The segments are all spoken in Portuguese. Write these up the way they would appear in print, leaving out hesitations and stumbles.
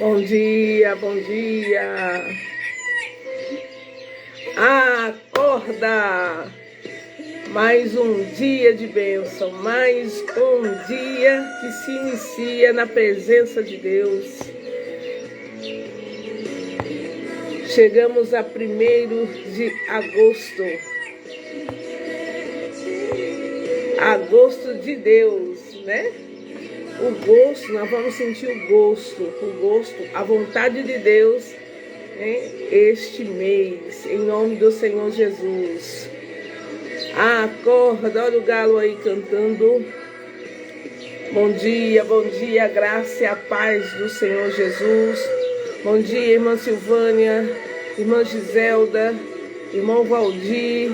Bom dia, bom dia. Acorda! Mais um dia de bênção, mais um dia que se inicia na presença de Deus. Chegamos a 1º de agosto. Agosto de Deus, né? O gosto, nós vamos sentir o gosto, a vontade de Deus, né? Este mês, em nome do Senhor Jesus. Acorda, olha o galo aí cantando. Bom dia, a graça e a paz do Senhor Jesus. Bom dia, irmã Silvânia, irmã Giselda, irmão Valdir.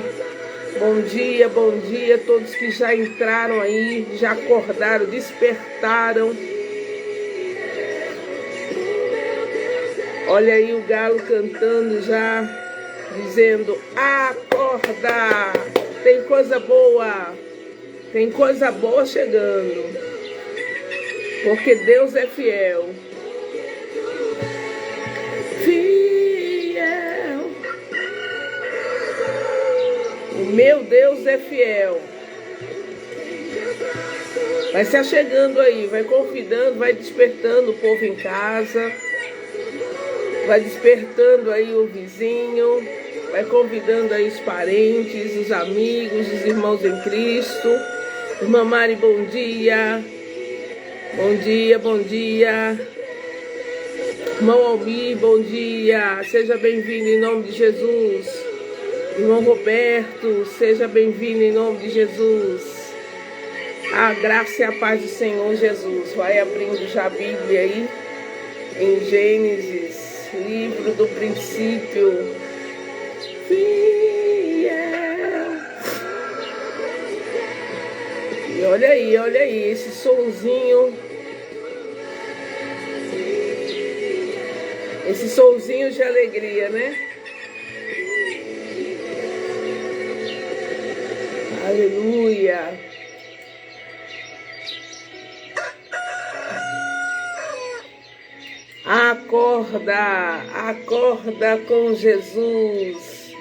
Bom dia a todos que já entraram aí, já acordaram, despertaram. Olha aí o galo cantando já, dizendo: acorda, tem coisa boa chegando, porque Deus é fiel. O meu Deus é fiel. Vai se achegando aí, vai convidando, vai despertando o povo em casa, vai despertando aí o vizinho, vai convidando aí os parentes, os amigos, os irmãos em Cristo. Irmã Mari, bom dia. Bom dia. Irmão Almir, bom dia. Seja bem-vindo em nome de Jesus. Irmão Roberto, seja bem-vindo em nome de Jesus. A graça e a paz do Senhor Jesus. Vai abrindo já a Bíblia aí, em Gênesis, livro do princípio. Fiel. E olha aí, esse sonzinho. Esse sonzinho de alegria, né? Aleluia. Acorda com Jesus.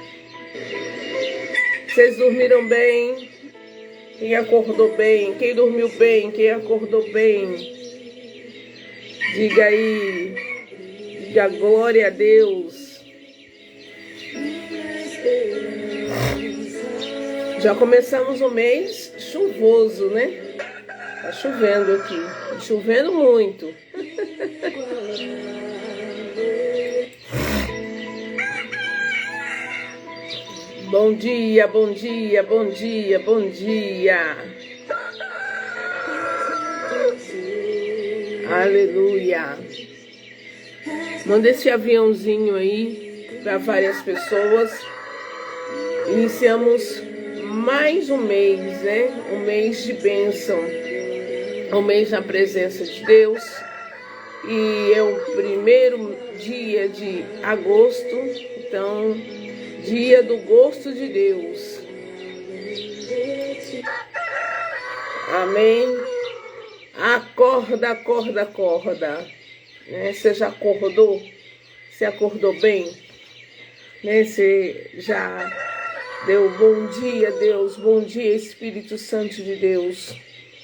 Vocês dormiram bem? Quem acordou bem? Quem dormiu bem? Quem acordou bem? Diga aí. Diga glória a Deus. Já começamos o mês chuvoso, né? Tá chovendo aqui. Chovendo muito. Bom dia. Aleluia. Manda esse aviãozinho aí para várias pessoas. Iniciamos mais um mês, né? Um mês de bênção, um mês na presença de Deus. E é o 1º dia de agosto, então, dia do gosto de Deus. Amém? Acorda. Né? Você já acordou? Você acordou bem? Né? Você já deu bom dia, Deus, bom dia, Espírito Santo de Deus.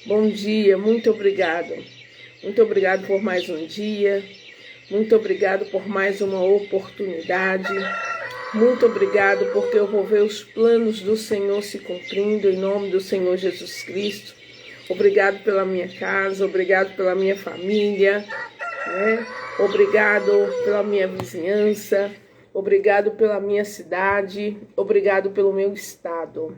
Bom dia, muito obrigado. Muito obrigado por mais um dia. Muito obrigado por mais uma oportunidade. Muito obrigado porque eu vou ver os planos do Senhor se cumprindo em nome do Senhor Jesus Cristo. Obrigado pela minha casa, obrigado pela minha família, né? Obrigado pela minha vizinhança. Obrigado pela minha cidade, obrigado pelo meu estado,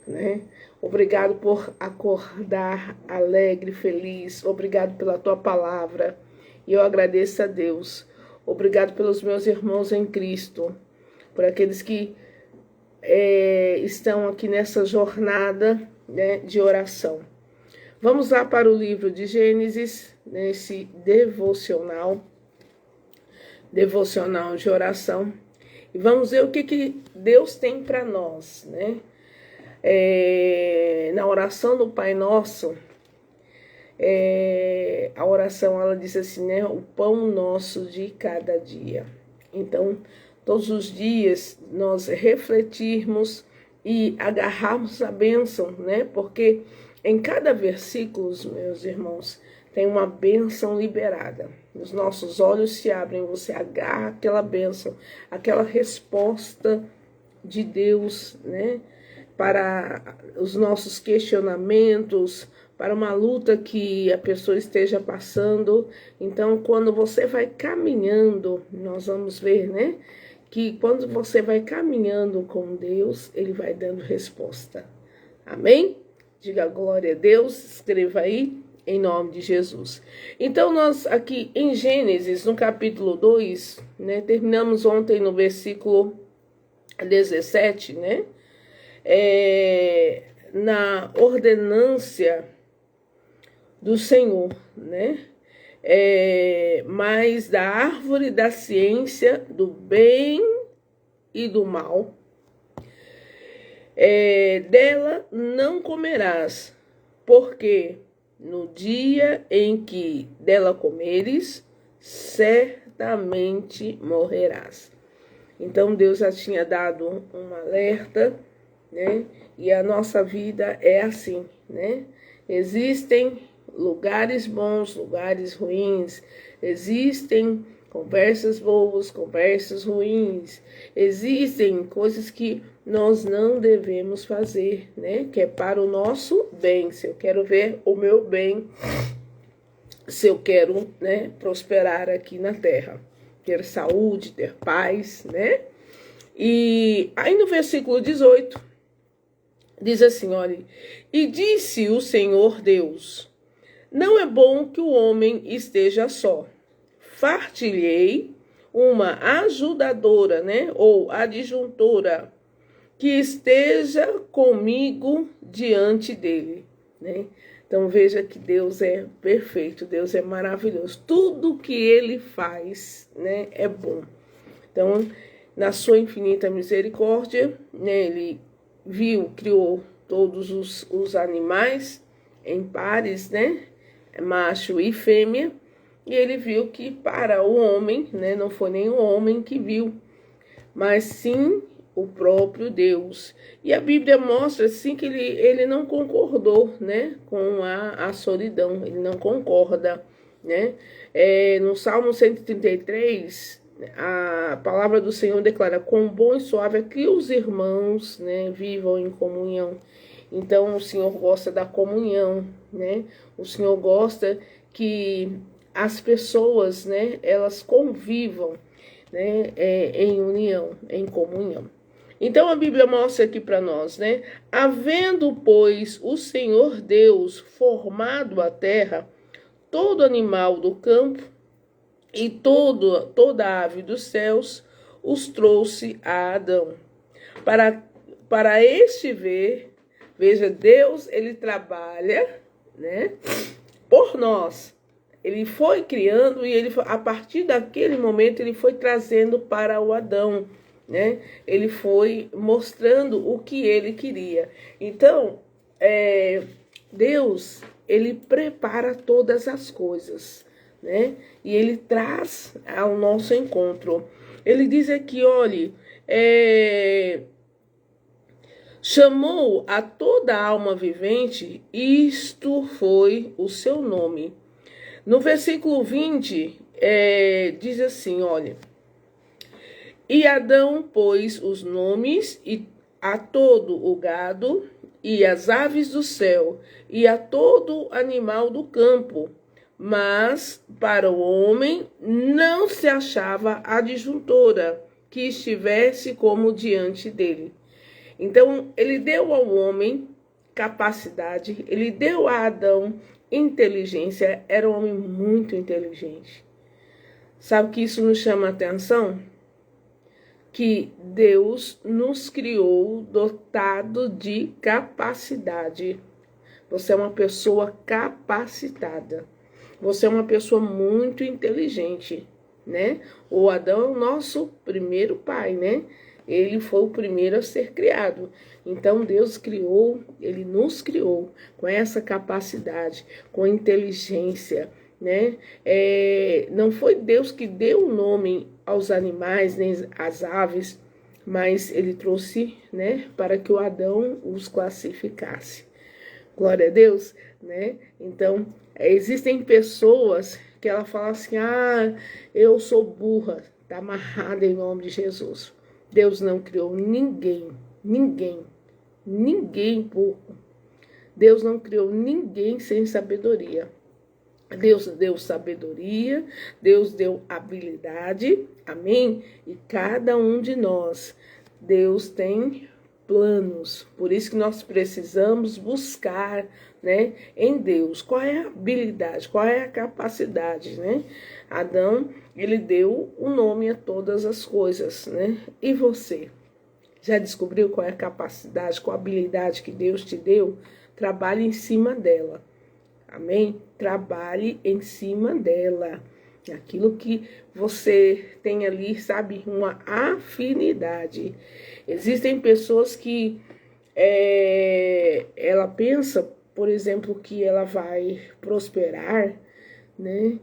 né? Obrigado por acordar alegre, feliz, obrigado pela tua palavra. E eu agradeço a Deus. Obrigado pelos meus irmãos em Cristo, por aqueles que estão aqui nessa jornada, né, de oração. Vamos lá para o livro de Gênesis, nesse devocional de oração, e vamos ver o que Deus tem para nós, né? Na oração do Pai Nosso, A oração, ela diz assim, né? O pão nosso de cada dia. Então, todos os dias nós refletirmos e agarrarmos a bênção, né? Porque em cada versículo, meus irmãos, tem uma bênção liberada. Os nossos olhos se abrem, você agarra aquela bênção, aquela resposta de Deus, né? Para os nossos questionamentos, para uma luta que a pessoa esteja passando. Então, quando você vai caminhando, nós vamos ver, né? Que quando você vai caminhando com Deus, Ele vai dando resposta. Amém? Diga glória a Deus, escreva aí, em nome de Jesus. Então, nós aqui em Gênesis, no capítulo 2, né? Terminamos ontem no versículo 17, né? Na ordenância do Senhor, né? Mas da árvore da ciência do bem e do mal, dela não comerás, porque no dia em que dela comeres, certamente morrerás. Então Deus já tinha dado um alerta, né? E a nossa vida é assim, né? Existem lugares bons, lugares ruins, existem conversas boas, conversas ruins, existem coisas que nós não devemos fazer, né? Que é para o nosso bem. Se eu quero ver o meu bem, se eu quero, né, prosperar aqui na terra, ter saúde, ter paz, né? E aí no versículo 18, diz assim, olha, e disse o Senhor Deus, não é bom que o homem esteja só. Far-te-ei uma ajudadora, né? Ou adjuntora, que esteja comigo diante dele, né? Então veja que Deus é perfeito, Deus é maravilhoso. Tudo que Ele faz, né, é bom. Então, na sua infinita misericórdia, né, Ele viu, criou todos os animais em pares, né? Macho e fêmea. E Ele viu que para o homem, né, não foi nem o homem que viu, mas sim o próprio Deus. E a Bíblia mostra assim que ele não concordou, né, com a solidão, ele não concorda, né? No Salmo 133, a palavra do Senhor declara: quão bom e suave é que os irmãos, né, vivam em comunhão. Então o Senhor gosta da comunhão, né? O Senhor gosta que as pessoas, né, elas convivam, né, em união, em comunhão. Então a Bíblia mostra aqui para nós, né? Havendo, pois, o Senhor Deus formado a terra, todo animal do campo e toda ave dos céus, os trouxe a Adão. Para este ver, veja, Deus, ele trabalha, né, por nós. Ele foi criando e a partir daquele momento ele foi trazendo para o Adão, né? Ele foi mostrando o que ele queria. Então, Deus, ele prepara todas as coisas, né? E ele traz ao nosso encontro. Ele diz aqui, olhe, chamou a toda alma vivente, isto foi o seu nome. No versículo 20, diz assim, olha, e Adão pôs os nomes a todo o gado, e as aves do céu, e a todo animal do campo, mas para o homem não se achava adjuntora que estivesse como diante dele. Então, ele deu ao homem capacidade, ele deu a Adão inteligência, era um homem muito inteligente. Sabe que isso nos chama a atenção? Que Deus nos criou dotado de capacidade. Você é uma pessoa capacitada. Você é uma pessoa muito inteligente, né? O Adão é o nosso primeiro pai, né? ele foi o primeiro a ser criado. Então Deus criou, ele nos criou com essa capacidade, com inteligência, né? Não foi Deus que deu o nome aos animais, nem às aves, mas ele trouxe, né, para que o Adão os classificasse. Glória a Deus, né? Então, existem pessoas que ela fala assim: ah, eu sou burra. Está amarrada em nome de Jesus. Deus não criou ninguém burro. Deus não criou ninguém sem sabedoria. Deus deu sabedoria, Deus deu habilidade, amém? E cada um de nós, Deus tem planos. Por isso que nós precisamos buscar, né, em Deus qual é a habilidade, qual é a capacidade, né? Adão, ele deu o nome a todas as coisas, né? E você? Já descobriu qual é a capacidade, qual a habilidade que Deus te deu? Trabalhe em cima dela. Amém? Trabalhe em cima dela. Aquilo que você tem ali, sabe, uma afinidade. Existem pessoas que ela pensa, por exemplo, que ela vai prosperar, né?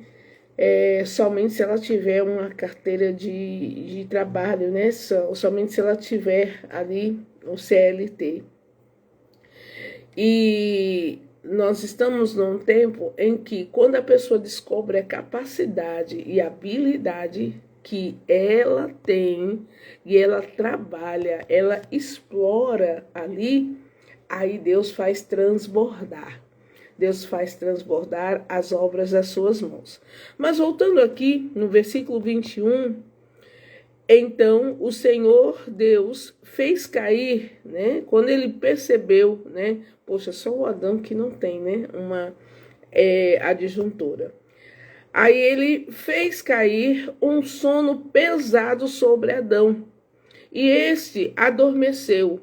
Somente se ela tiver uma carteira de trabalho, né? Somente se ela tiver ali o CLT. E nós estamos num tempo em que, quando a pessoa descobre a capacidade e a habilidade que ela tem, e ela trabalha, ela explora ali, aí Deus faz transbordar. Deus faz transbordar as obras das suas mãos. Mas voltando aqui no versículo 21, então o Senhor Deus fez cair, né? Quando ele percebeu, né? Poxa, só o Adão que não tem, né? Uma adjuntora. Aí ele fez cair um sono pesado sobre Adão. E este adormeceu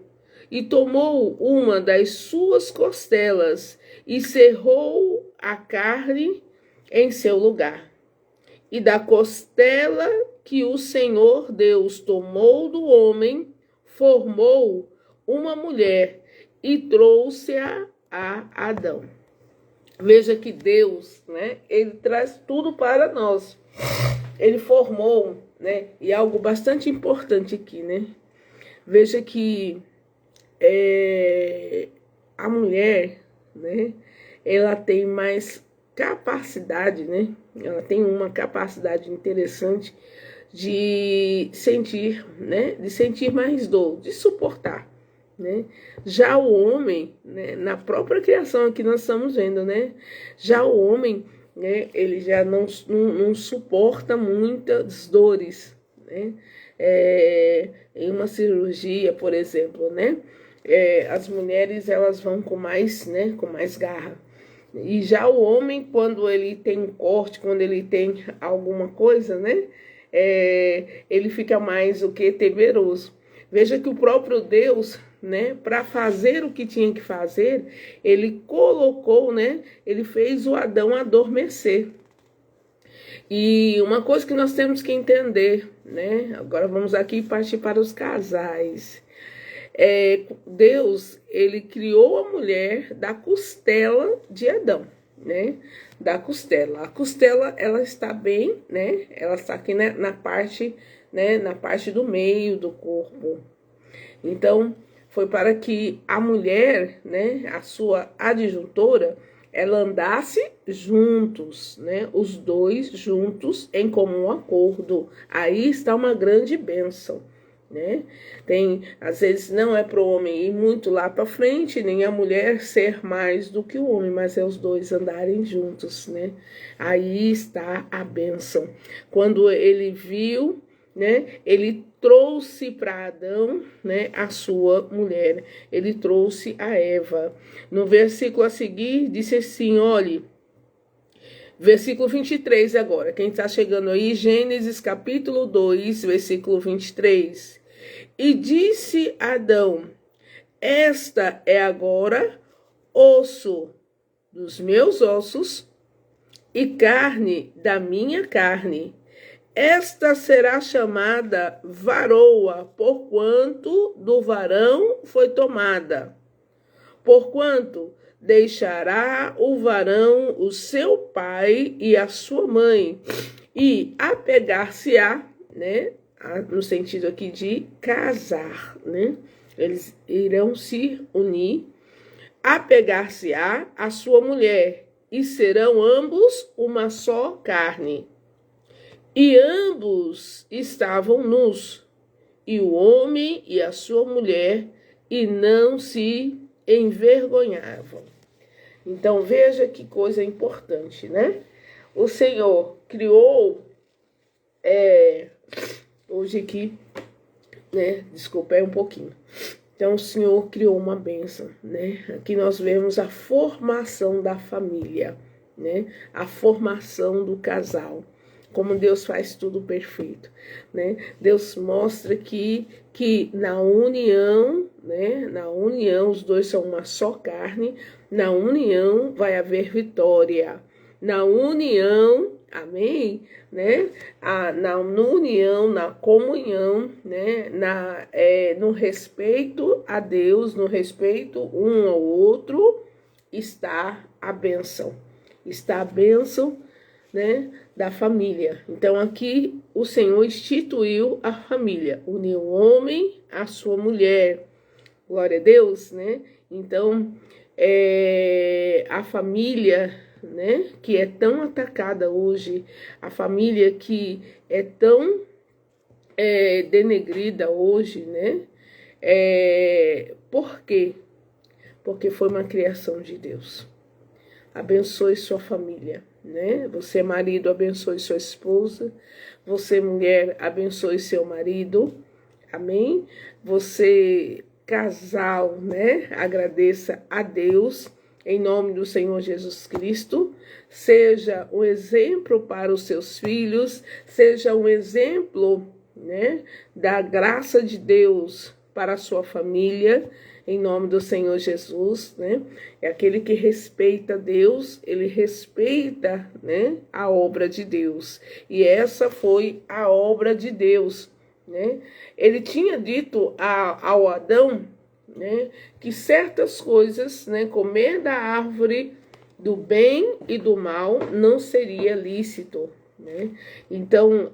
e tomou uma das suas costelas e cerrou a carne em seu lugar. E da costela que o Senhor Deus tomou do homem, formou uma mulher e trouxe-a a Adão. Veja que Deus, né, ele traz tudo para nós. Ele formou, né, e algo bastante importante aqui, né? Veja que a mulher, né, ela tem mais capacidade, né? Ela tem uma capacidade interessante de sentir, né? De sentir mais dor, de suportar, né? Já o homem, né, na própria criação que nós estamos vendo, né? Já o homem, né, ele já não suporta muitas dores, né? Em uma cirurgia, por exemplo, né? As mulheres, elas vão com mais, né, com mais garra. E já o homem, quando ele tem um corte, quando ele tem alguma coisa, né? Ele fica mais o que? Temeroso. Veja que o próprio Deus, né, para fazer o que tinha que fazer, ele colocou, né? Ele fez o Adão adormecer. E uma coisa que nós temos que entender, né? Agora vamos aqui partir para os casais. Deus, ele criou a mulher da costela de Adão, né? Da costela. A costela, ela está bem, né? Ela está aqui, né, na parte, né, na parte do meio do corpo. Então, foi para que a mulher, né, a sua adjuntora, ela andasse juntos, né? Os dois juntos em comum acordo. Aí está uma grande bênção, né? Às vezes não é para o homem ir muito lá para frente, nem a mulher ser mais do que o homem, mas é os dois andarem juntos, né? Aí está a bênção. Quando ele viu, né, ele trouxe para Adão, né, a sua mulher. Ele trouxe a Eva. No versículo a seguir, disse assim, olhe, versículo 23 agora. Quem está chegando aí, Gênesis capítulo 2, versículo 23. E disse Adão, esta é agora osso dos meus ossos e carne da minha carne. esta será chamada varoa, porquanto do varão foi tomada. Porquanto deixará o varão o seu pai e a sua mãe, e apegar-se-á, né? No sentido aqui de casar, né? Eles irão se unir, apegar-se-á a sua mulher, e serão ambos uma só carne. E ambos estavam nus, e o homem e a sua mulher, e não se envergonhavam. Então veja que coisa importante, né? O Senhor criou, hoje aqui, né? Desculpa, um pouquinho. Então o Senhor criou uma bênção, né? Aqui nós vemos a formação da família, né? A formação do casal. Como Deus faz tudo perfeito, né? Deus mostra que na união, né? Na união, os dois são uma só carne. Na união vai haver vitória. Na união, amém? Né? Na união, na comunhão, né? No respeito a Deus, no respeito um ao outro, está a bênção. Está a bênção, né, da família. Então aqui o Senhor instituiu a família, uniu o homem à sua mulher. Glória a Deus, né? Então a família, né, que é tão atacada hoje, a família que é tão denegrida hoje, né? Por quê? Porque foi uma criação de Deus. Abençoe sua família, né? Você, marido, abençoe sua esposa. Você, mulher, abençoe seu marido. Amém? Você, casal, né? Agradeça a Deus em nome do Senhor Jesus Cristo. Seja um exemplo para os seus filhos. Seja um exemplo, né, da graça de Deus para a sua família. Em nome do Senhor Jesus, né? É aquele que respeita Deus, ele respeita, né, a obra de Deus. E essa foi a obra de Deus, né? Ele tinha dito ao Adão, né, que certas coisas, né, comer da árvore do bem e do mal não seria lícito, né? Então,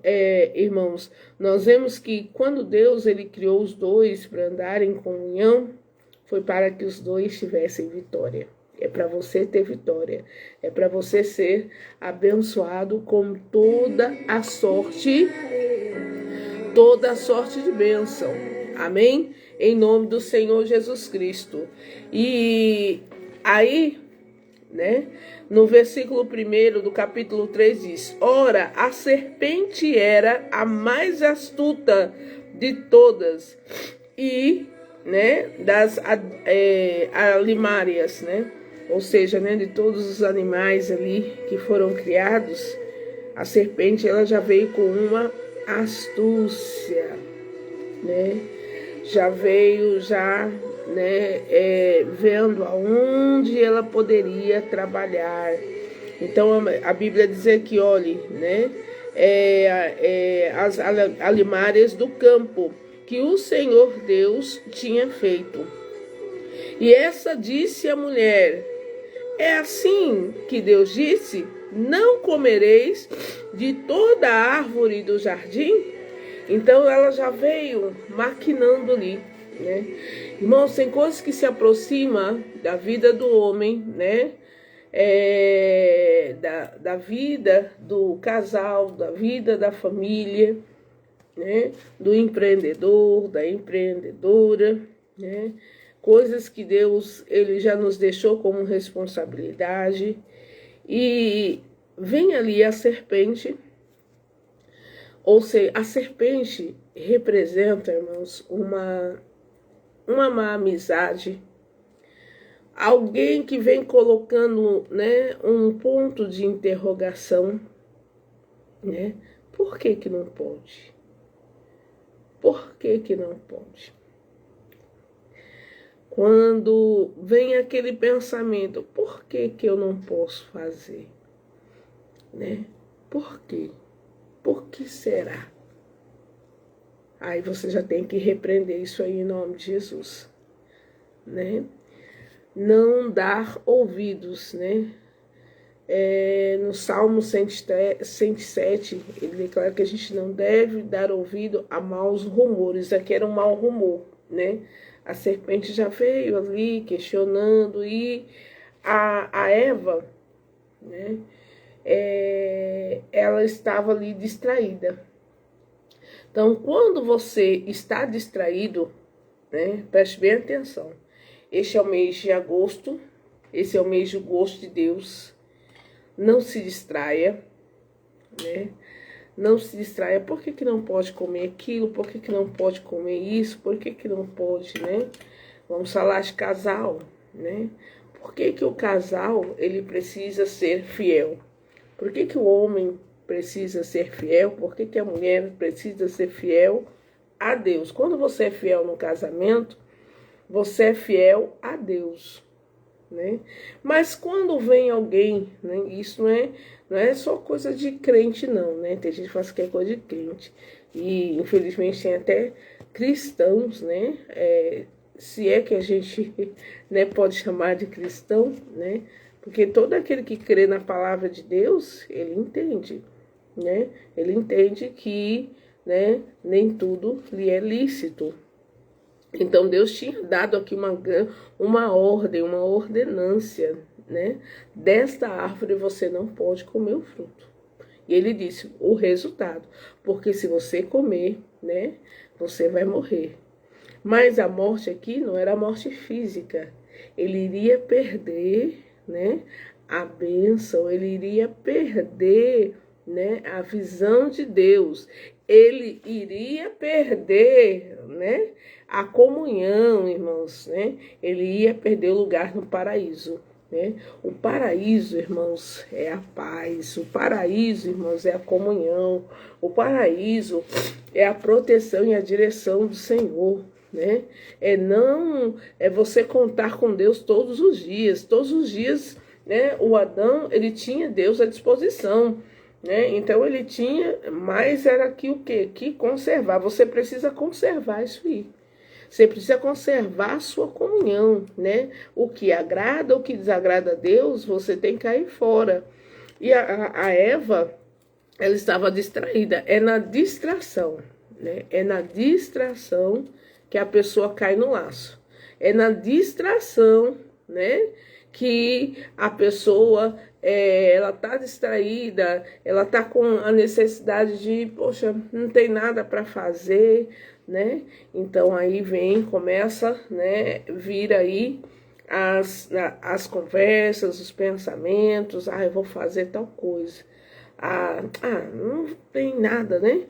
irmãos, nós vemos que quando Deus ele criou os dois para andarem em comunhão, foi para que os dois tivessem vitória. É para você ter vitória. É para você ser abençoado com toda a sorte de bênção. Amém? Em nome do Senhor Jesus Cristo. E aí, né, no versículo 1 do capítulo 3 diz: ora, a serpente era a mais astuta de todas e, né, das alimárias, né? Ou seja, né, de todos os animais ali que foram criados, a serpente ela já veio com uma astúcia, né? Já veio né, vendo aonde ela poderia trabalhar. Então a Bíblia diz que, olhe, né, as alimárias do campo que o Senhor Deus tinha feito. E essa disse à mulher: é assim que Deus disse: não comereis de toda a árvore do jardim? Então ela já veio maquinando ali, né? Irmãos, tem coisas que se aproximam da vida do homem, né? Da vida do casal, da vida da família, né? Do empreendedor, da empreendedora, né? Coisas que Deus ele já nos deixou como responsabilidade. E vem ali a serpente, ou seja, a serpente representa, irmãos, uma má amizade. Alguém que vem colocando, né, um ponto de interrogação, né? Por que que não pode? Por que que não pode? Quando vem aquele pensamento, por que que eu não posso fazer? Né? Por quê? Por que será? Aí você já tem que repreender isso aí em nome de Jesus, né? Não dar ouvidos, né? No Salmo 107, ele declara que a gente não deve dar ouvido a maus rumores. Aqui era um mau rumor, né? A serpente já veio ali questionando e a Eva, né? Ela estava ali distraída. Então, quando você está distraído, né? Preste bem atenção. Este é o mês de agosto, esse é o mês do gosto de Deus. Não se distraia, né? Não se distraia. Por que não pode comer aquilo? Por que não pode comer isso? Por que não pode, né? Vamos falar de casal, né? Por que o casal, ele precisa ser fiel? Por que o homem precisa ser fiel? Por que a mulher precisa ser fiel a Deus? Quando você é fiel no casamento, você é fiel a Deus, né? Mas quando vem alguém, né? Isso não é só coisa de crente, não, né? Tem gente que fala que é coisa de crente. E, infelizmente, tem até cristãos, né? Se é que a gente, né, pode chamar de cristão, né? Porque todo aquele que crê na palavra de Deus, ele entende, né? Ele entende que, né, nem tudo lhe é lícito. Então Deus tinha dado aqui uma ordem, uma ordenância, né? Desta árvore você não pode comer o fruto. E ele disse o resultado, porque se você comer, né, você vai morrer. Mas a morte aqui não era a morte física. Ele iria perder, né, a bênção, ele iria perder, né, a visão de Deus. Ele iria perder, né, a comunhão, irmãos, né? Ele ia perder o lugar no paraíso, né? O paraíso, irmãos, é a paz. O paraíso, irmãos, é a comunhão. O paraíso é a proteção e a direção do Senhor, né? É você contar com Deus todos os dias, né? O Adão, ele tinha Deus à disposição, né? Então ele tinha, mas era aqui o quê? Que conservar. Você precisa conservar isso aí. Você precisa conservar a sua comunhão, né? O que agrada, o que desagrada a Deus, você tem que cair fora. E a Eva, ela estava distraída. É na distração, né? É na distração que a pessoa cai no laço. É na distração, né, que a pessoa ela tá distraída, ela tá com a necessidade de, poxa, não tem nada para fazer, né? Então aí começa, né, vir aí as conversas, os pensamentos, eu vou fazer tal coisa. Não tem nada, né?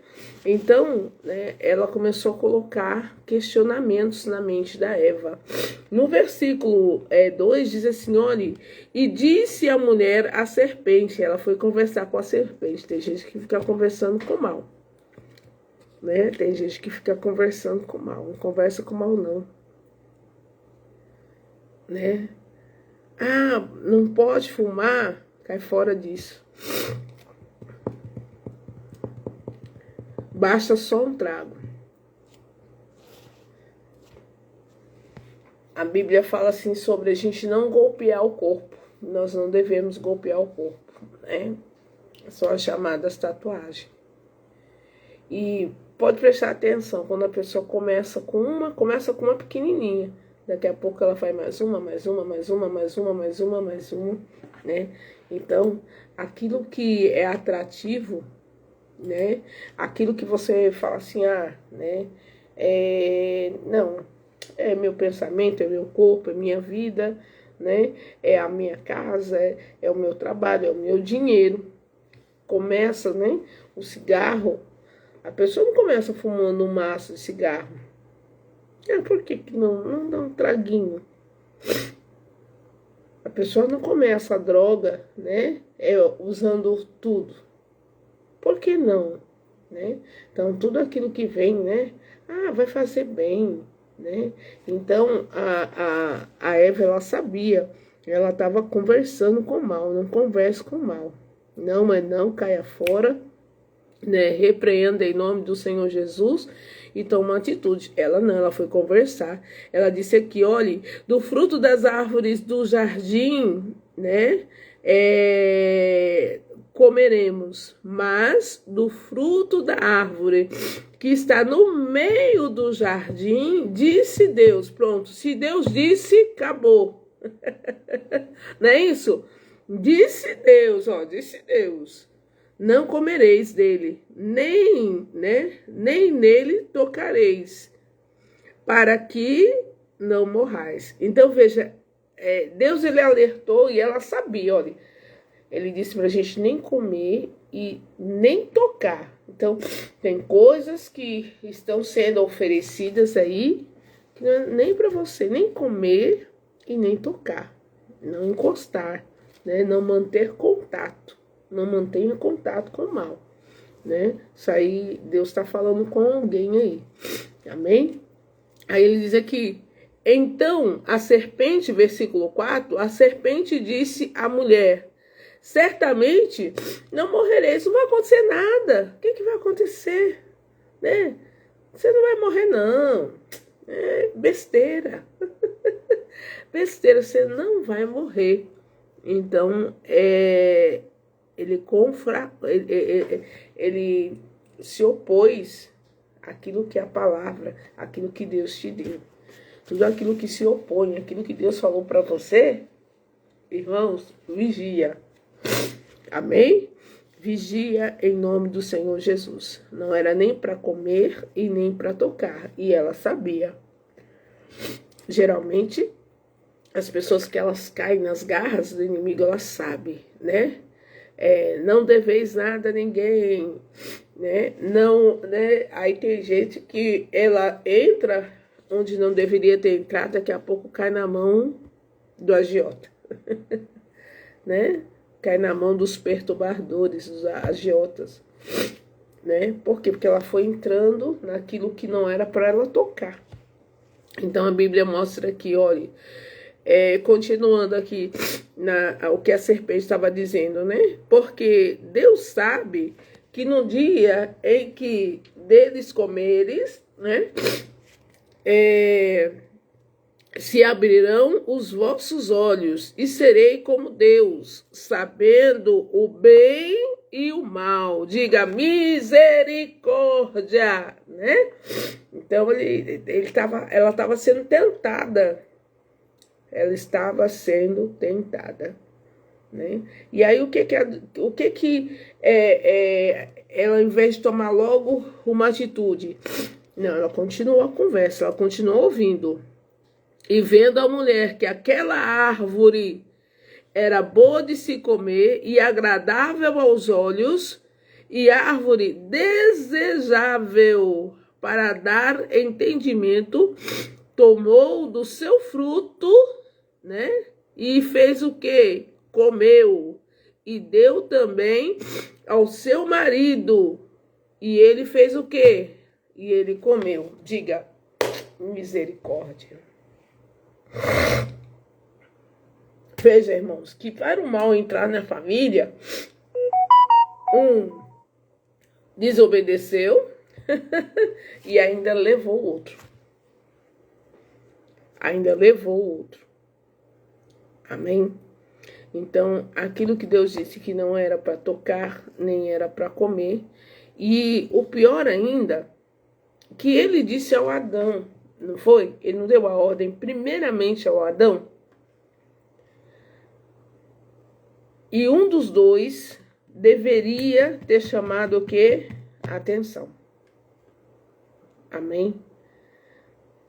Então, né, ela começou a colocar questionamentos na mente da Eva. No versículo 2 diz assim, olha, e disse a mulher à serpente, ela foi conversar com a serpente. Tem gente que fica conversando com mal, né? Tem gente que fica conversando com mal, não conversa com mal não, né? Não pode fumar, cai fora disso. Basta só um trago. A Bíblia fala assim sobre a gente não golpear o corpo. Nós não devemos golpear o corpo, né? São as chamadas tatuagens. E pode prestar atenção, quando a pessoa começa com uma pequenininha. Daqui a pouco ela faz mais uma, né? Então, aquilo que é atrativo, né? Aquilo que você fala assim, né? Não, é meu pensamento, é meu corpo, é minha vida, né? É a minha casa, é o meu trabalho, é o meu dinheiro. Começa, né? O cigarro, a pessoa não começa fumando um maço de cigarro. Por que não dá um traguinho? A pessoa não começa a droga, né? Usando tudo. Por que não? Né? Então, tudo aquilo que vem, né? Vai fazer bem, né? Então, a Eva, ela sabia. Ela estava conversando com o mal. Não converse com o mal. Não, mas não, caia fora. né? Repreenda em nome do Senhor Jesus e toma uma atitude. Ela não, ela foi conversar. Ela disse aqui, olhe, do fruto das árvores do jardim, né? Comeremos, mas do fruto da árvore que está no meio do jardim, disse Deus. Pronto, se Deus disse, acabou. Não é isso? Disse Deus, ó, disse Deus. Não comereis dele, nem nele tocareis, para que não morrais. Então, veja, Deus ele alertou e ela sabia, olha, ele disse para a gente nem comer e nem tocar. Então, tem coisas que estão sendo oferecidas aí, que não é nem para você nem comer e nem tocar, não encostar, né? Não manter contato. Não mantenha contato com o mal, né? Isso aí, Deus está falando com alguém aí, amém? Aí ele diz aqui, então a serpente, versículo 4, a serpente disse à mulher, certamente não morrereis, não vai acontecer nada. O que vai acontecer, né? Você não vai morrer não, é besteira, besteira, você não vai morrer. Então, ele se opôs àquilo que é a palavra, àquilo que Deus te deu. Tudo aquilo que se opõe, aquilo que Deus falou para você, irmãos, vigia. Amém? Vigia em nome do Senhor Jesus. Não era nem para comer e nem para tocar. E ela sabia. Geralmente, as pessoas que elas caem nas garras do inimigo, elas sabem, né? Não deveis nada a ninguém, né? Não, né? Aí tem gente que ela entra onde não deveria ter entrado, daqui a pouco cai na mão do agiota, né? Cai na mão dos perturbadores, dos agiotas, né? Por quê? Porque ela foi entrando naquilo que não era para ela tocar. Então a Bíblia mostra aqui, olha, continuando aqui o que a serpente estava dizendo, né? Porque Deus sabe que no dia em que deles comeres, né? Se abrirão os vossos olhos e serei como Deus, sabendo o bem e o mal. Diga misericórdia, né? Então ela estava sendo tentada. Ela estava sendo tentada, né? E aí o que ela, ao invés de tomar logo uma atitude, não, ela continuou a conversa, ela continuou ouvindo e vendo a mulher que aquela árvore era boa de se comer e agradável aos olhos e árvore desejável para dar entendimento, tomou do seu fruto, né? E fez o quê? Comeu. E deu também ao seu marido. E ele fez o quê? E ele comeu. Diga, misericórdia. Veja, irmãos, que para o mal entrar na família, um desobedeceu e ainda levou o outro. Ainda levou o outro. Amém? Então, aquilo que Deus disse que não era para tocar, nem era para comer. E o pior ainda, que ele disse ao Adão, não foi? Ele não deu a ordem primeiramente ao Adão? E um dos dois deveria ter chamado o quê? Atenção. Amém?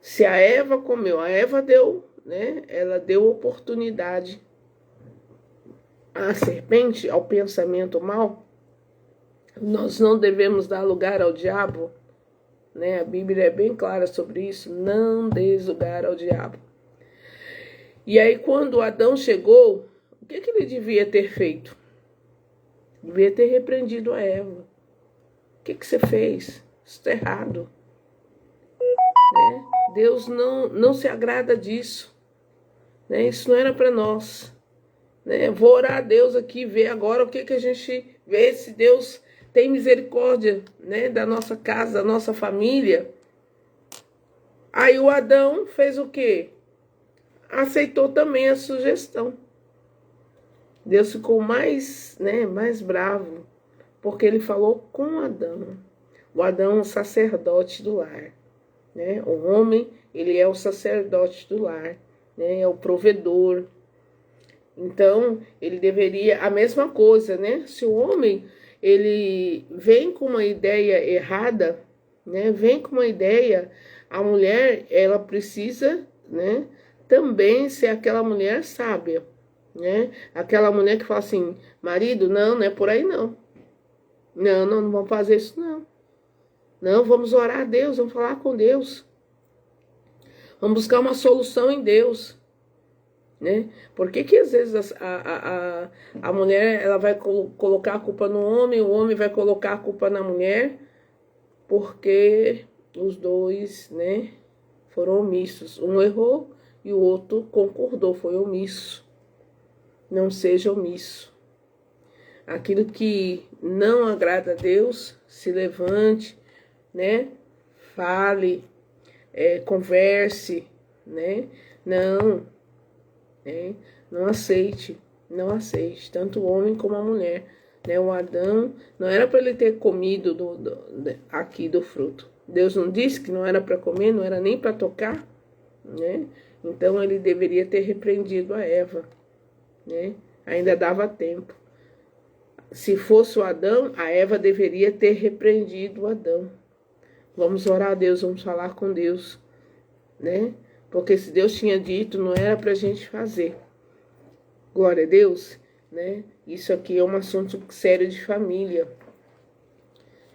Se a Eva comeu, a Eva deu, né? Ela deu oportunidade à serpente, ao pensamento mal. Nós não devemos dar lugar ao diabo, né? A Bíblia é bem clara sobre isso. Não dês lugar ao diabo. E aí, quando Adão chegou, o que ele devia ter feito? Devia ter repreendido a Eva. O que você fez? Isso está errado. Né? Deus não se agrada disso. Né? Isso não era para nós. Né? Vou orar a Deus aqui, ver agora o que a gente vê, se Deus tem misericórdia, né, da nossa casa, da nossa família. Aí o Adão fez o quê? Aceitou também a sugestão. Deus ficou mais, né, mais bravo, porque ele falou com Adão. O Adão é o sacerdote do lar, né? O homem, ele é o sacerdote do lar, né? É o provedor. Então, ele deveria, a mesma coisa, né? Se o homem, ele vem com uma ideia errada, né? Vem com uma ideia, a mulher, ela precisa, né? Também ser aquela mulher sábia, né? Aquela mulher que fala assim, marido, não é por aí não. Não vamos fazer isso não. Não, vamos orar a Deus, vamos falar com Deus. Vamos buscar uma solução em Deus, né? Por que às vezes a mulher ela vai colocar a culpa no homem, o homem vai colocar a culpa na mulher? Porque os dois, né, foram omissos. Um errou e o outro concordou, foi omisso. Não seja omisso. Aquilo que não agrada a Deus, se levante, né? Fale, converse, né? Não aceite, não aceite, tanto o homem como a mulher, né? O Adão não era para ele ter comido aqui do fruto. Deus não disse que não era para comer, não era nem para tocar, né? Então ele deveria ter repreendido a Eva, né? Ainda dava tempo. Se fosse o Adão, a Eva deveria ter repreendido o Adão. Vamos orar a Deus, vamos falar com Deus, né? Porque se Deus tinha dito, não era pra gente fazer. Glória a Deus, né? Isso aqui é um assunto sério de família.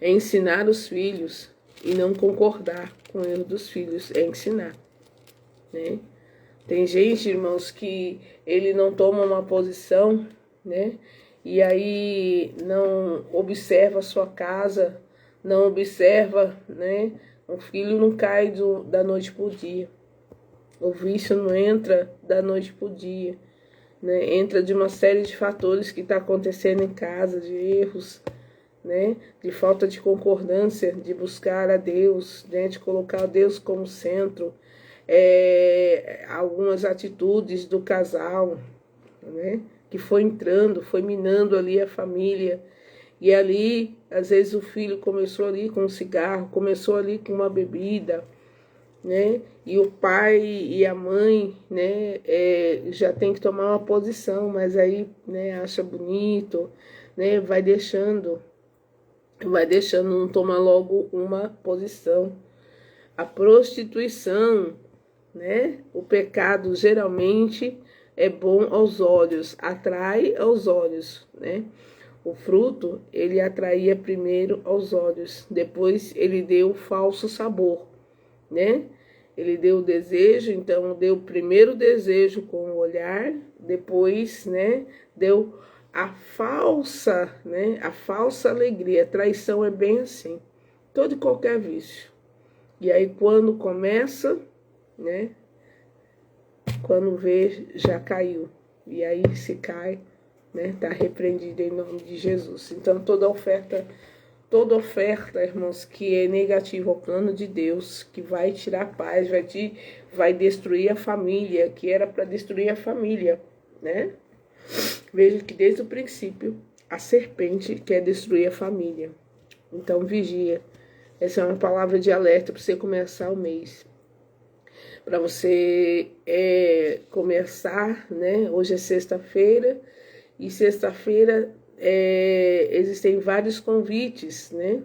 É ensinar os filhos e não concordar com o erro dos filhos, é ensinar, né? Tem gente, irmãos, que ele não toma uma posição, né? E aí não observa a sua casa, não observa, né? Um filho não cai da noite pro dia. O vício não entra da noite pro dia, né? Entra de uma série de fatores que está acontecendo em casa, de erros, né? De falta de concordância, de buscar a Deus, né? De colocar Deus como centro, algumas atitudes do casal, né? Que foi entrando, foi minando ali a família. E ali, às vezes o filho começou ali com um cigarro, começou ali com uma bebida, né? E o pai e a mãe, né, já tem que tomar uma posição, mas aí, né, acha bonito, né, vai deixando, não toma logo uma posição. A prostituição, né, o pecado geralmente é bom aos olhos, atrai aos olhos, né? O fruto, ele atraía primeiro aos olhos, depois ele deu falso sabor, né? Ele deu o desejo, então deu primeiro o desejo com o olhar, depois, né, deu a falsa, né, a falsa alegria. A traição é bem assim, todo e qualquer vício. E aí quando começa, né, quando vê, já caiu. E aí se cai, né, tá repreendido em nome de Jesus. Então toda oferta, irmãos, que é negativa ao plano de Deus, que vai tirar a paz, vai destruir a família, que era para destruir a família, né? Veja que desde o princípio a serpente quer destruir a família. Então vigia. Essa é uma palavra de alerta para você começar o mês. Para você começar, né? Hoje é sexta-feira, e sexta-feira existem vários convites, né?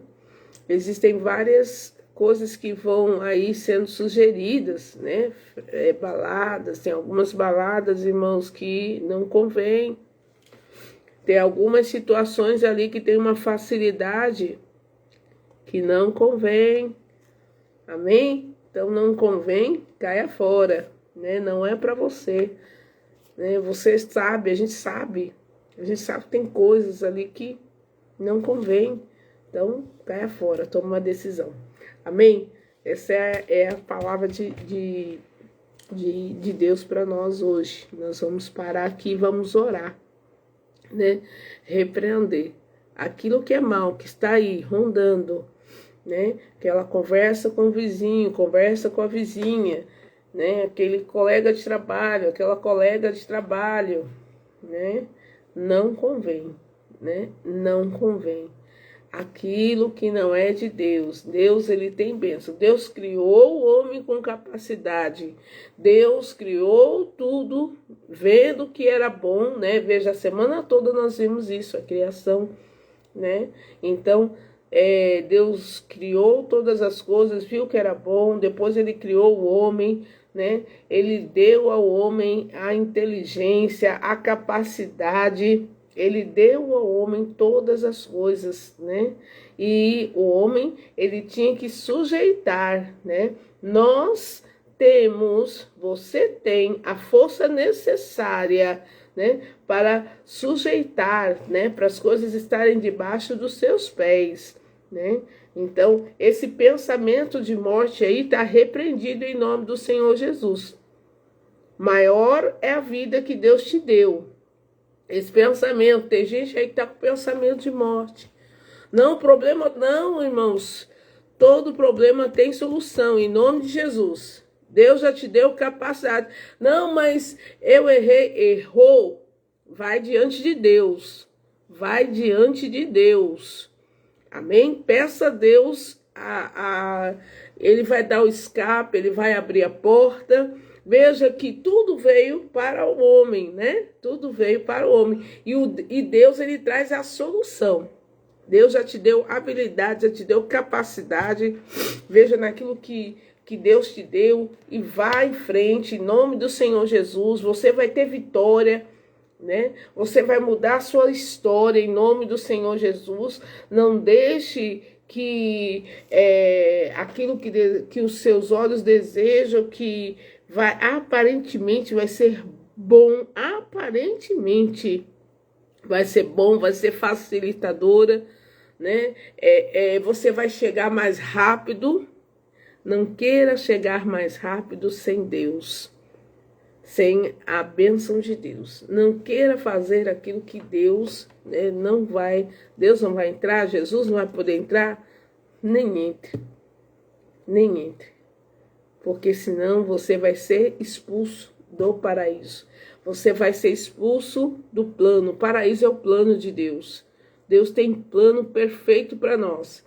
Existem várias coisas que vão aí sendo sugeridas, né? Baladas, tem algumas baladas, irmãos, que não convém. Tem algumas situações ali que tem uma facilidade que não convém. Amém? Então não convém, caia fora, né? Não é para você, né? Você sabe, a gente sabe que tem coisas ali que não convém. Então caia fora, toma uma decisão. Amém? Essa é a palavra de Deus para nós hoje. Nós vamos parar aqui e vamos orar, né? Repreender aquilo que é mal, que está aí rondando, né? Que ela conversa com o vizinho, conversa com a vizinha, né? Aquele colega de trabalho, aquela colega de trabalho, né? Não convém, né? Não convém. Aquilo que não é de Deus. Deus, ele tem bênção. Deus criou o homem com capacidade. Deus criou tudo vendo que era bom, né? Veja, a semana toda nós vimos isso, a criação, né? Então, Deus criou todas as coisas, viu que era bom, depois ele criou o homem, né? Ele deu ao homem a inteligência, a capacidade. Ele deu ao homem todas as coisas, né? E o homem, ele tinha que sujeitar, né? Nós temos, você tem a força necessária, né? Para sujeitar, né? Para as coisas estarem debaixo dos seus pés, né? Então, esse pensamento de morte aí está repreendido em nome do Senhor Jesus. Maior é a vida que Deus te deu. Esse pensamento, tem gente aí que está com pensamento de morte. Não, problema não, irmãos. Todo problema tem solução, em nome de Jesus. Deus já te deu capacidade. Não, mas eu errei. Errou. Vai diante de Deus. Vai diante de Deus. Amém? Peça a Deus, Ele vai dar o escape, Ele vai abrir a porta. Veja que tudo veio para o homem, né? Tudo veio para o homem. E Deus, ele traz a solução. Deus já te deu habilidade, já te deu capacidade. Veja naquilo que Deus te deu e vá em frente, em nome do Senhor Jesus. Você vai ter vitória, né? Você vai mudar a sua história em nome do Senhor Jesus. Não deixe que aquilo que os seus olhos desejam, que aparentemente vai ser bom, aparentemente vai ser bom, vai ser facilitadora, né? Você vai chegar mais rápido. Não queira chegar mais rápido sem Deus, sem a bênção de Deus. Não queira fazer aquilo que Deus, né, Deus não vai entrar, Jesus não vai poder entrar, nem entre. Porque senão você vai ser expulso do paraíso. Você vai ser expulso do plano. O paraíso é o plano de Deus. Deus tem plano perfeito para nós.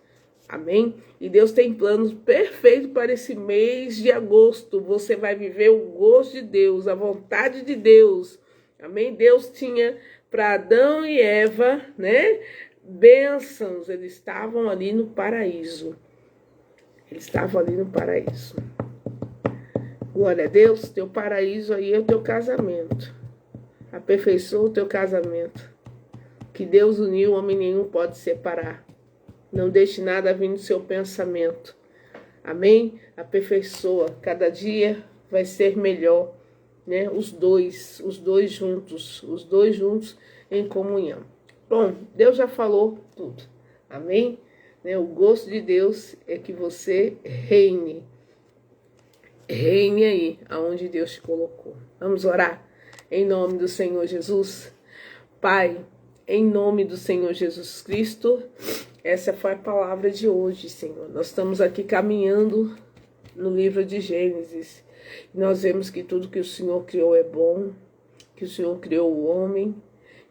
Amém? E Deus tem planos perfeitos para esse mês de agosto. Você vai viver o gosto de Deus, a vontade de Deus. Amém? Deus tinha para Adão e Eva, né? Bênçãos. Eles estavam ali no paraíso. Glória a Deus, teu paraíso aí é o teu casamento. Aperfeiçoa o teu casamento. Que Deus uniu, homem nenhum pode separar. Não deixe nada vir no seu pensamento. Amém? Aperfeiçoa. Cada dia vai ser melhor, né? Os dois juntos em comunhão. Bom, Deus já falou tudo. Amém? O gosto de Deus é que você reine. Reine aí, aonde Deus te colocou. Vamos orar? Em nome do Senhor Jesus. Pai, em nome do Senhor Jesus Cristo, essa foi a palavra de hoje, Senhor. Nós estamos aqui caminhando no livro de Gênesis. Nós vemos que tudo que o Senhor criou é bom, que o Senhor criou o homem,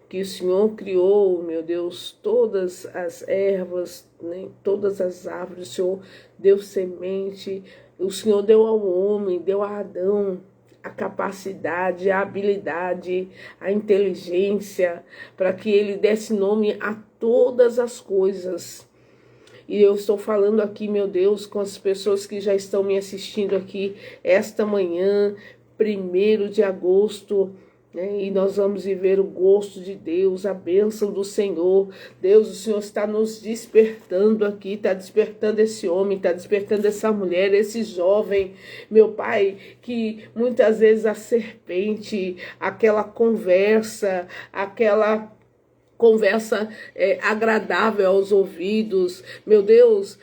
que o Senhor criou, meu Deus, todas as ervas, né, todas as árvores, o Senhor deu semente, o Senhor deu ao homem, deu a Adão a capacidade, a habilidade, a inteligência, para que ele desse nome a todas as coisas. E eu estou falando aqui, meu Deus, com as pessoas que já estão me assistindo aqui esta manhã, 1º de agosto, né? E nós vamos viver o gosto de Deus, a bênção do Senhor. Deus, o Senhor está nos despertando aqui, está despertando esse homem, está despertando essa mulher, esse jovem, meu Pai, que muitas vezes a serpente, aquela conversa agradável aos ouvidos, meu Deus,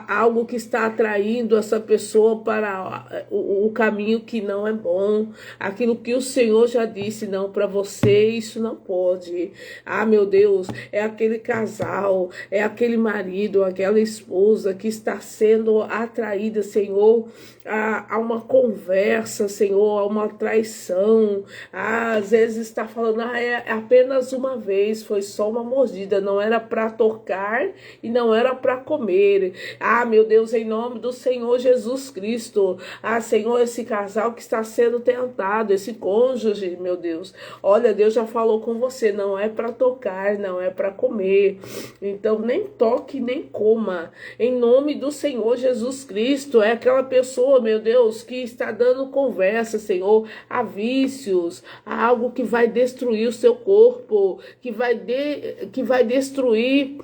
algo que está atraindo essa pessoa para o caminho que não é bom, aquilo que o Senhor já disse, não, para você isso não pode. Ah, meu Deus, é aquele casal, é aquele marido, aquela esposa que está sendo atraída, Senhor, a uma conversa, Senhor, a uma traição. Às vezes está falando, é apenas uma vez, foi só uma mordida, não era para tocar e não era para comer. Ah, meu Deus, em nome do Senhor Jesus Cristo. Ah, Senhor, esse casal que está sendo tentado, esse cônjuge, meu Deus. Olha, Deus já falou com você, não é para tocar, não é para comer. Então, nem toque, nem coma. Em nome do Senhor Jesus Cristo. É aquela pessoa, meu Deus, que está dando conversa, Senhor, a vícios, a algo que vai destruir o seu corpo, que vai destruir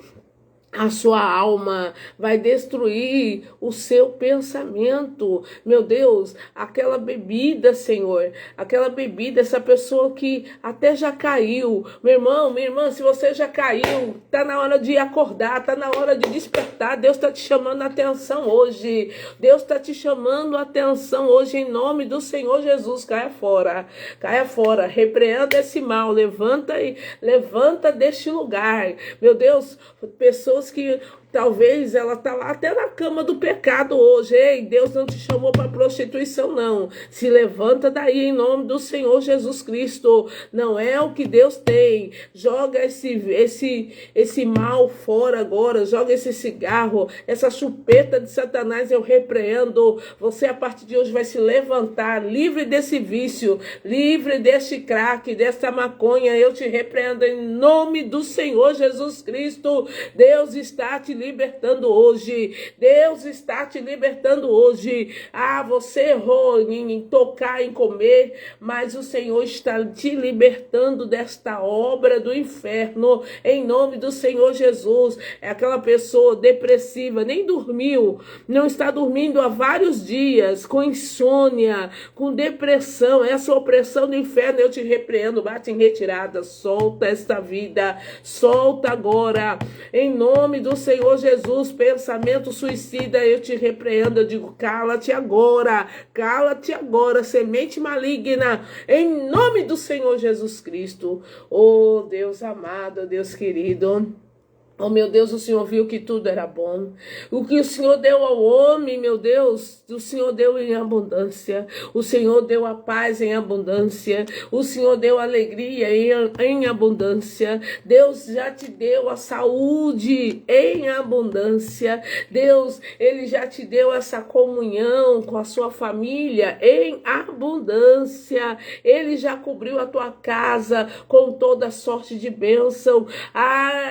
a sua alma, vai destruir o seu pensamento. Meu Deus, aquela bebida, Senhor, aquela bebida, essa pessoa que até já caiu. Meu irmão, minha irmã, se você já caiu, tá na hora de acordar, tá na hora de despertar. Deus está te chamando a atenção hoje. Deus está te chamando a atenção hoje em nome do Senhor Jesus. Caia fora, repreenda esse mal, levanta deste lugar. Meu Deus, pessoas que talvez ela tá lá até na cama do pecado hoje. Ei, Deus não te chamou para prostituição, não. Se levanta daí em nome do Senhor Jesus Cristo. Não é o que Deus tem. Joga esse mal fora agora. Joga esse cigarro, essa chupeta de Satanás. Eu repreendo. Você a partir de hoje vai se levantar livre desse vício, livre deste crack, dessa maconha. Eu te repreendo em nome do Senhor Jesus Cristo. Deus está te libertando hoje. Deus está te libertando hoje. Ah, você errou em tocar, em comer, mas o Senhor está te libertando desta obra do inferno, em nome do Senhor Jesus. É aquela pessoa depressiva, nem dormiu, não está dormindo há vários dias, com insônia, com depressão, essa opressão do inferno, eu te repreendo, bate em retirada, solta esta vida, solta agora, em nome do Senhor Jesus. Pensamento suicida, eu te repreendo, eu digo, cala-te agora, semente maligna, em nome do Senhor Jesus Cristo. Oh Deus amado, Deus querido, oh, meu Deus, o Senhor viu que tudo era bom. O que o Senhor deu ao homem, meu Deus, o Senhor deu em abundância. O Senhor deu a paz em abundância. O Senhor deu alegria em abundância. Deus já te deu a saúde em abundância. Deus, Ele já te deu essa comunhão com a sua família em abundância. Ele já cobriu a tua casa com toda sorte de bênção.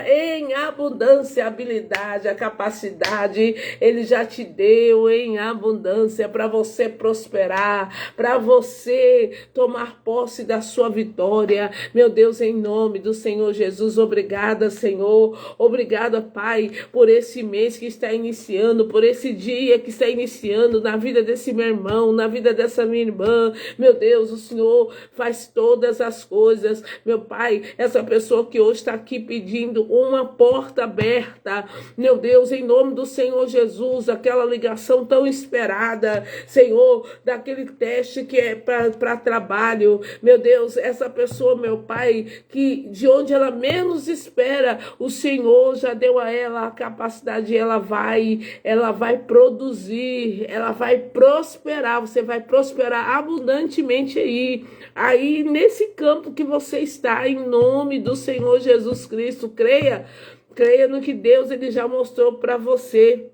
Em abundância, a habilidade, a capacidade, Ele já te deu em abundância para você prosperar, para você tomar posse da sua vitória. Meu Deus, em nome do Senhor Jesus, obrigada, Senhor, obrigada, Pai, por esse mês que está iniciando, por esse dia que está iniciando na vida desse meu irmão, na vida dessa minha irmã. Meu Deus, o Senhor faz todas as coisas. Meu Pai, essa pessoa que hoje está aqui pedindo uma porta aberta, meu Deus, em nome do Senhor Jesus, aquela ligação tão esperada, Senhor, daquele teste que é para trabalho, meu Deus, essa pessoa, meu Pai, que de onde ela menos espera, o Senhor já deu a ela a capacidade, ela vai produzir, ela vai prosperar, você vai prosperar abundantemente aí nesse campo que você está, em nome do Senhor Jesus Cristo. Creia no que Deus Ele já mostrou para você.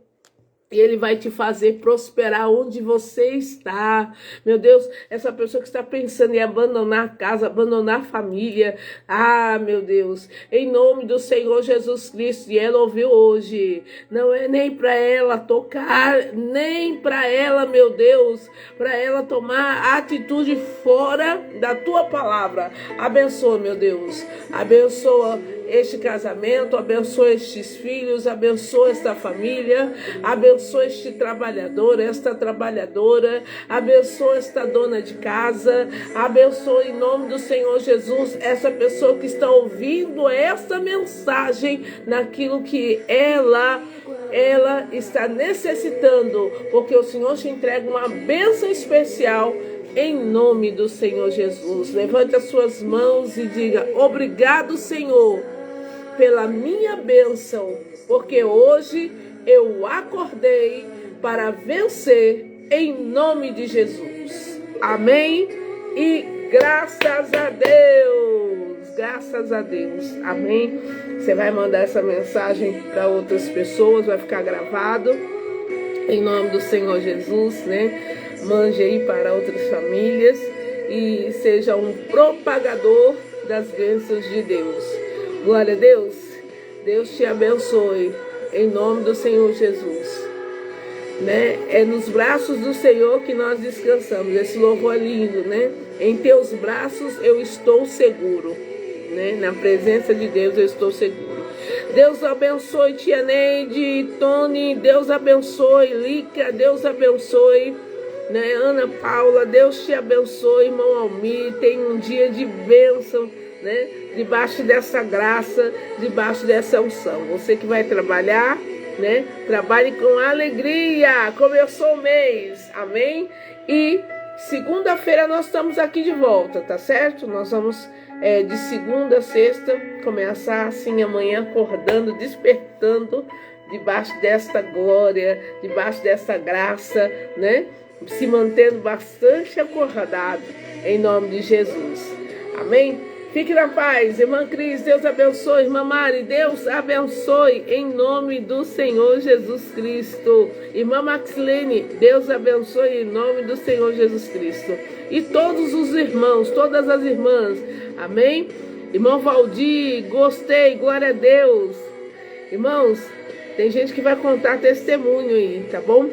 E Ele vai te fazer prosperar onde você está. Meu Deus, essa pessoa que está pensando em abandonar a casa, abandonar a família. Ah, meu Deus, em nome do Senhor Jesus Cristo. E ela ouviu hoje. Não é nem para ela tocar, nem para ela, meu Deus, para ela tomar atitude fora da tua palavra. Abençoa, meu Deus. Abençoa este casamento, abençoa estes filhos, abençoa esta família, abençoa este trabalhador, esta trabalhadora, abençoa esta dona de casa, abençoa em nome do Senhor Jesus essa pessoa que está ouvindo esta mensagem naquilo que ela ela está necessitando, porque o Senhor te entrega uma bênção especial em nome do Senhor Jesus. Levante as suas mãos e diga: obrigado, Senhor, pela minha bênção, porque hoje eu acordei para vencer em nome de Jesus. Amém? E graças a Deus, graças a Deus, amém? Você vai mandar essa mensagem para outras pessoas, vai ficar gravado em nome do Senhor Jesus, né? Mande aí para outras famílias e seja um propagador das bênçãos de Deus. Glória a Deus. Deus te abençoe em nome do Senhor Jesus. Né? É nos braços do Senhor que nós descansamos. Esse louvor é lindo, né? Em teus braços eu estou seguro, né? Na presença de Deus eu estou seguro. Deus abençoe tia Neide, Tony, Deus abençoe Lícia, Deus abençoe, né? Ana Paula, Deus te abençoe, irmão Almir. Tem um dia de bênção, né? Debaixo dessa graça, debaixo dessa unção. Você que vai trabalhar, né? Trabalhe com alegria. Começou o mês, amém? E segunda-feira nós estamos aqui de volta, tá certo? Nós vamos de segunda a sexta começar assim amanhã, acordando, despertando debaixo desta glória, debaixo dessa graça, né? Se mantendo bastante acordado em nome de Jesus, amém? Fique na paz, irmã Cris, Deus abençoe, irmã Mari, Deus abençoe em nome do Senhor Jesus Cristo. Irmã Maxilene, Deus abençoe em nome do Senhor Jesus Cristo. E todos os irmãos, todas as irmãs, amém? Irmão Valdir, gostei, glória a Deus. Irmãos, tem gente que vai contar testemunho aí, tá bom?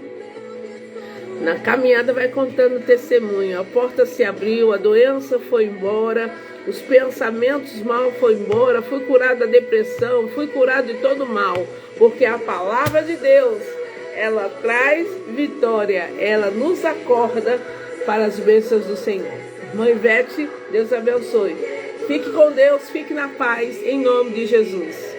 Na caminhada vai contando testemunho. A porta se abriu, a doença foi embora, os pensamentos mal foram embora, fui curado da depressão, fui curado de todo mal, porque a palavra de Deus, ela traz vitória, ela nos acorda para as bênçãos do Senhor. Irmã Ivete, Deus abençoe. Fique com Deus, fique na paz, em nome de Jesus.